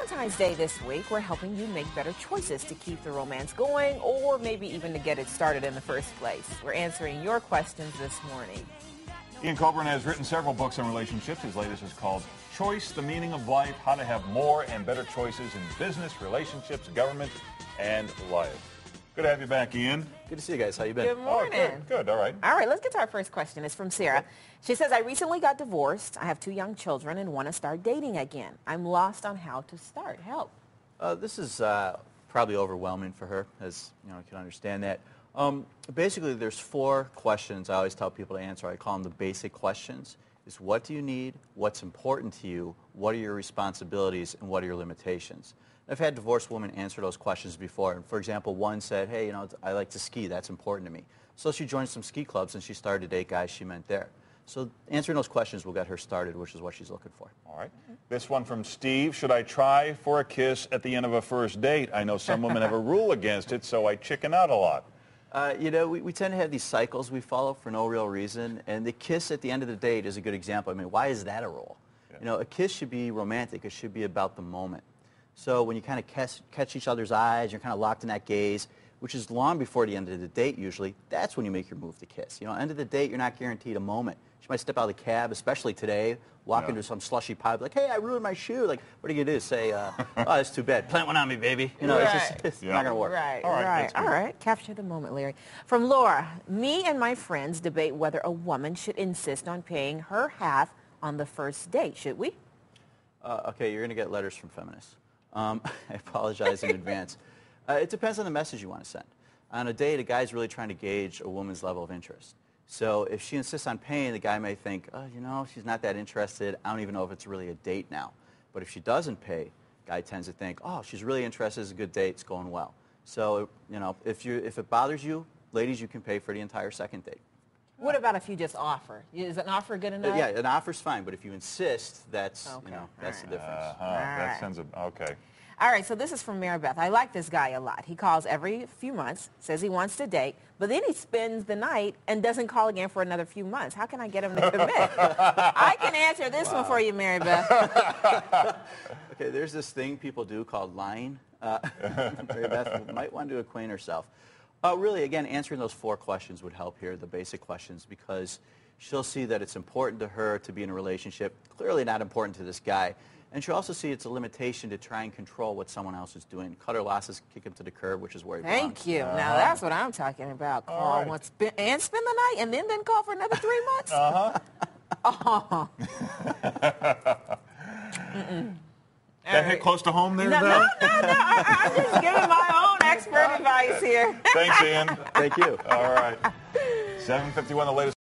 Valentine's Day this week, we're helping you make better choices to keep the romance going or maybe even to get it started in the first place. We're answering your questions this morning. Ian Coburn has written several books on relationships. His latest is called Choice, the Meaning of Life, How to Have More and Better Choices in Business, Relationships, Government, and Life. Good to have you back, Ian. Good to see you guys. How you been? Good morning. Oh, good. All right. All right, let's get to our first question. It's from Sarah. She says, I recently got divorced. I have 2 young children and want to start dating again. I'm lost on how to start. Help. This is probably overwhelming for her, as you know, I can understand that. Basically, there's 4 questions I always tell people to answer. I call them the basic questions. Is what do you need? What's important to you? What are your responsibilities? And what are your limitations? I've had divorced women answer those questions before. And for example, one said, hey, you know, I like to ski. That's important to me. So she joined some ski clubs and she started to date guys she meant there. So answering those questions will get her started, which is what she's looking for. All right. This one from Steve. Should I try for a kiss at the end of a first date? I know some women have a rule against it, so I chicken out a lot. You know, we tend to have these cycles we follow for no real reason. And the kiss at the end of the date is a good example. I mean, why is that a rule? Yeah. You know, a kiss should be romantic. It should be about the moment. So when you kind of catch each other's eyes, you're kind of locked in that gaze, which is long before the end of the date usually, that's when you make your move to kiss. You know, end of the date, you're not guaranteed a moment. She might step out of the cab, especially today, walk into some slushy pub, like, hey, I ruined my shoe. Like, what are you going to do? Say, oh, that's too bad. Plant one on me, baby. You know, it's not going to work. Right, all right. All right. Capture the moment, Larry. From Laura, me and my friends debate whether a woman should insist on paying her half on the first date. Should we? Okay, you're going to get letters from feminists. I apologize in advance. It depends on the message you want to send. On a date, a guy's really trying to gauge a woman's level of interest. So if she insists on paying, the guy may think, oh, you know, she's not that interested. I don't even know if it's really a date now. But if she doesn't pay, the guy tends to think, oh, she's really interested. It's a good date. It's going well. So, you know, if it bothers you, ladies, you can pay for the entire second date. What about if you just offer? Is an offer good enough? Yeah, an offer's fine, but if you insist, that's, you know, that's the difference. That sounds okay. All right, so this is from Mary Beth. I like this guy a lot. He calls every few months, says he wants to date, but then he spends the night and doesn't call again for another few months. How can I get him to commit? I can answer this one for you, Mary Beth. Okay, there's this thing people do called lying. Mary Beth might want to acquaint herself. Really, again, answering those 4 questions would help here, the basic questions, because she'll see that it's important to her to be in a relationship, clearly not important to this guy. And she'll also see it's a limitation to try and control what someone else is doing. Cut her losses, kick him to the curb, which is where he belongs. Thank you. Now, that's what I'm talking about. Call once and spend the night and then call for another 3 months? Uh-huh. That hit close to home there, No. I'm just giving my own expert advice here. Thanks, Ian. Thank you. All right. 7:51, the latest.